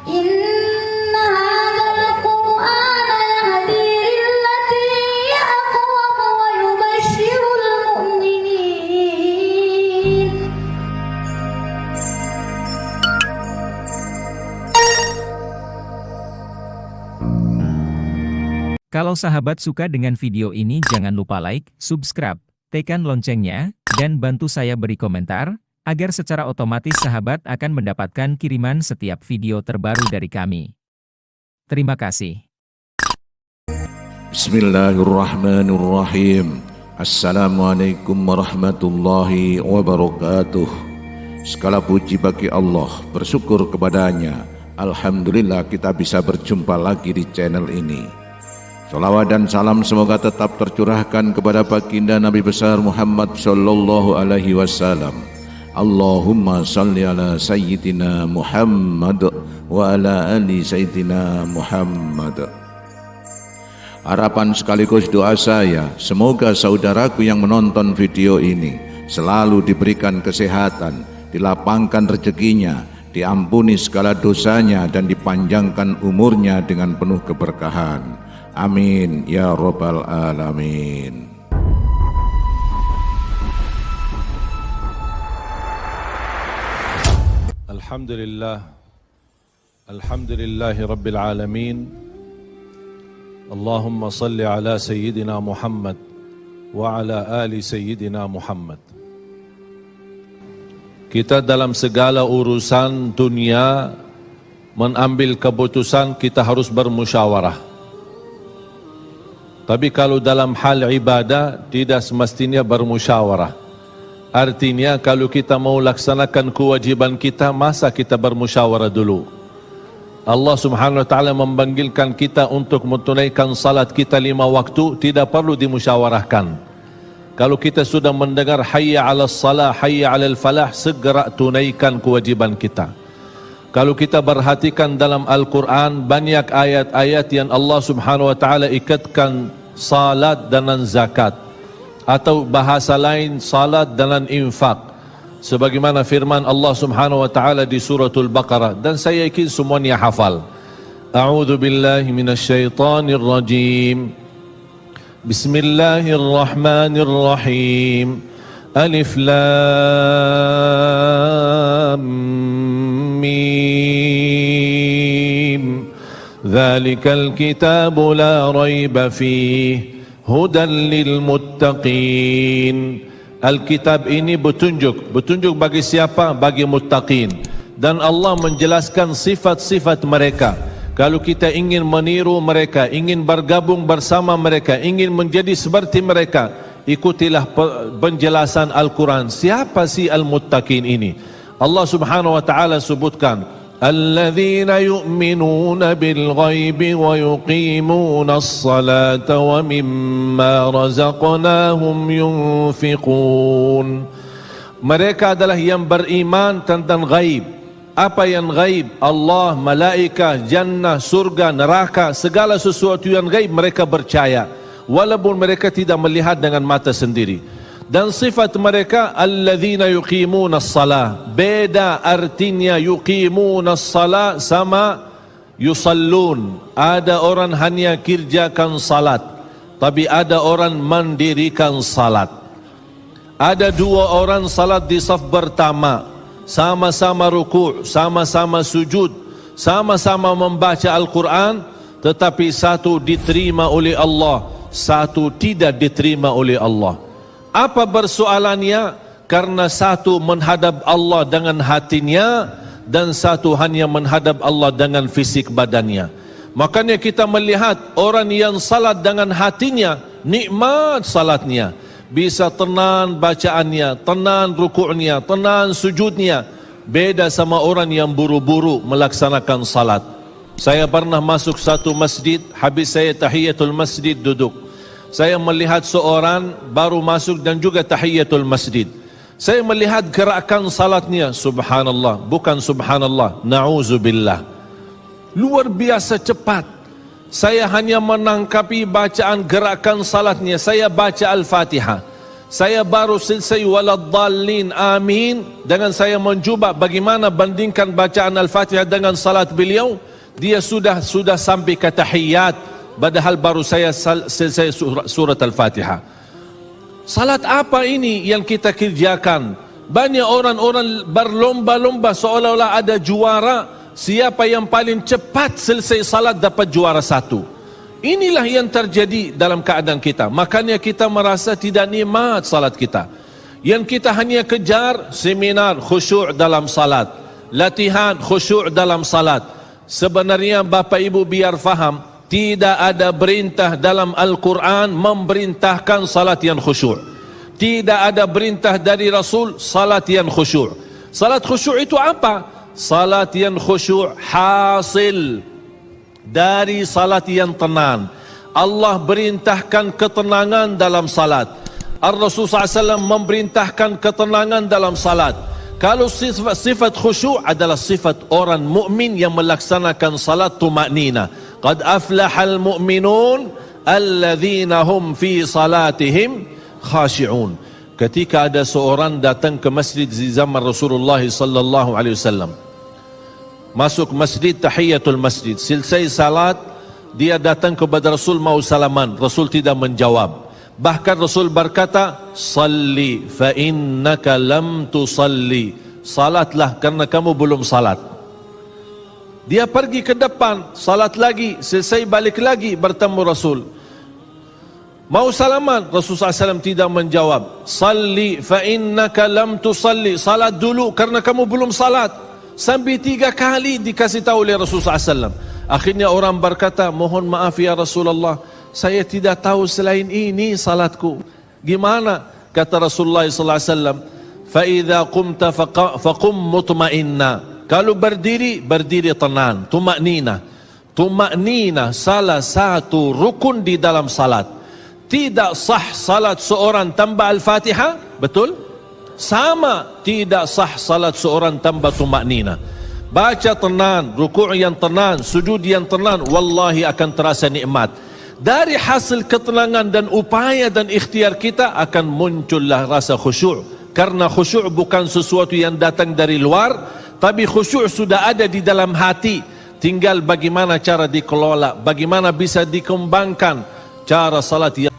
Inna hadzal Qur'ana yahdi lillati hiya aqwam wa yubashshirul mu'minin. Kalau sahabat suka dengan video ini, jangan lupa like, subscribe, tekan loncengnya, dan bantu saya beri komentar, agar secara otomatis sahabat akan mendapatkan kiriman setiap video terbaru dari kami. Terima kasih. Bismillahirrahmanirrahim. Assalamualaikum warahmatullahi wabarakatuh. Segala puji bagi Allah, bersyukur kepadanya. Alhamdulillah kita bisa berjumpa lagi di channel ini. Salawat dan salam semoga tetap tercurahkan kepada baginda Nabi besar Muhammad sallallahu alaihi wasallam. Allahumma salli ala sayyidina Muhammad wa ala ali sayyidina Muhammad. Harapan sekaligus doa saya, semoga saudaraku yang menonton video ini selalu diberikan kesehatan, dilapangkan rezekinya, diampuni segala dosanya, dan dipanjangkan umurnya dengan penuh keberkahan. Amin ya rabbal alamin. Alhamdulillahi rabbil alamin. Allahumma salli ala sayyidina Muhammad wa ala ali sayyidina Muhammad. Kita dalam segala urusan dunia mengambil keputusan, kita harus bermusyawarah. Tapi kalau dalam hal ibadah tidak semestinya bermusyawarah. Artinya kalau kita mau laksanakan kewajiban kita, masa kita bermusyawarah dulu? Allah subhanahu wa ta'ala memanggilkan kita untuk menunaikan salat kita 5 waktu, tidak perlu dimusyawarahkan. Kalau kita sudah mendengar hayya ala salah, hayya ala falah, segera tunaikan kewajiban kita. Kalau kita perhatikan dalam Al-Quran, banyak ayat-ayat yang Allah subhanahu wa ta'ala ikatkan salat dengan zakat, atau bahasa lain salat dengan infak, sebagaimana firman Allah subhanahu wa ta'ala di suratul Baqarah, dan saya yakin semuanya hafal. A'udzu billahi minasyaitonir rajim. Bismillahirrahmanirrahim. Alif lam mim. Dzalikal kitabu la raiba fihi hudan lil muttaqin. Alkitab ini petunjuk bagi siapa? Bagi muttaqin. Dan Allah menjelaskan sifat-sifat mereka. Kalau kita ingin meniru mereka, ingin bergabung bersama mereka, ingin menjadi seperti mereka, ikutilah penjelasan Al-Quran. Siapa si al-muttaqin ini? Allah subhanahu wa ta'ala sebutkan, alladzina yu'minuna bil ghaibi wa yuqimuna as-salata wa mimma razaqnahum yunfiqun. Mereka adalah yang beriman tentang ghaib. Apa yang ghaib? Allah, malaikat, jannah, surga, neraka, segala sesuatu yang ghaib mereka percaya, walaupun mereka tidak melihat dengan mata sendiri. Dan sifat mereka alladzina yuqimuna as-salah. Beda artinya yuqimuna as-salah sama yusallun. Ada orang hanya kerjakan salat, tapi ada orang mendirikan salat. Ada 2 orang salat di saf pertama, sama-sama ruku', sama-sama sujud, sama-sama membaca Al-Quran, tetapi satu diterima oleh Allah, satu tidak diterima oleh Allah. Apa persoalannya? Karena satu menghadap Allah dengan hatinya, dan satu hanya menghadap Allah dengan fisik badannya. Makanya kita melihat orang yang salat dengan hatinya, nikmat salatnya, bisa tenang bacaannya, tenang rukuknya, tenang sujudnya. Beda sama orang yang buru-buru melaksanakan salat. Saya pernah masuk satu masjid, habis saya tahiyatul masjid duduk. Saya melihat seorang baru masuk dan juga tahiyatul masjid. Saya melihat gerakan salatnya, subhanallah, bukan subhanallah, na'udzubillah, luar biasa cepat. Saya hanya menangkapi bacaan gerakan salatnya. Saya baca Al-Fatihah, Saya baru selesai waladdallin amin, dengan saya mencuba bagaimana bandingkan bacaan Al-Fatihah dengan salat beliau, dia sudah sampai ke tahiyat, padahal baru saya selesai surat Al-Fatihah. Salat apa ini yang kita kerjakan? Banyak orang-orang berlomba-lomba seolah-olah ada juara, siapa yang paling cepat selesai salat dapat juara satu. Inilah yang terjadi dalam keadaan kita. Makanya kita merasa tidak nikmat salat kita. Yang kita hanya kejar seminar khusyuk dalam salat, latihan khusyuk dalam salat. Sebenarnya Bapak Ibu biar faham, tidak ada perintah dalam Al-Quran memerintahkan salat yang khusyuk. Tidak ada perintah dari Rasul salat yang khusyuk. Salat khusyuk itu apa? Salat yang khusyuk hasil dari salat yang tenang. Allah perintahkan ketenangan dalam salat. Ar-Rasul SAW memerintahkan ketenangan dalam salat. Kalau sifat khusyuk adalah sifat orang mukmin yang melaksanakan salat tumaknina. Qad aflahal mu'minun alladzina hum fi salatihim khashi'un. Ketika ada seorang datang ke masjid di zaman Rasulullah sallallahu alaihi wasallam, masuk masjid, tahiyatul masjid, selesai salat, dia datang kepada Rasul mau salaman, Rasul tidak menjawab. Bahkan Rasul berkata, salli fa innaka lam tusalli, salatlah karena kamu belum salat. Dia pergi ke depan, salat lagi, selesai balik lagi bertemu Rasul, mau salaman, Rasul SAW tidak menjawab. Salli fa innaka lam tusalli, salat dulu karena kamu belum salat. Sampai 3 kali dikasih tahu oleh Rasulullah SAW. Akhirnya orang berkata, mohon maaf ya Rasulullah, saya tidak tahu selain ini salatku. Gimana? Kata Rasulullah SAW, فَإِذَا قُمْتَ فَقُمْ مُطْمَئِنَّا. Kalau berdiri, berdiri tenang, tumaknina. Tumaknina salah satu rukun di dalam salat. Tidak sah salat seorang tanpa Al-Fatihah, betul? Sama tidak sah salat seorang tanpa tumaknina. Baca tenang, rukuk yang tenang, sujud yang tenang, wallahi akan terasa nikmat. Dari hasil ketenangan dan upaya dan ikhtiar kita akan muncullah rasa khusyuk. Karena khusyuk bukan sesuatu yang datang dari luar, tapi khusyuk sudah ada di dalam hati. Tinggal bagaimana cara dikelola, bagaimana bisa dikembangkan cara salat yang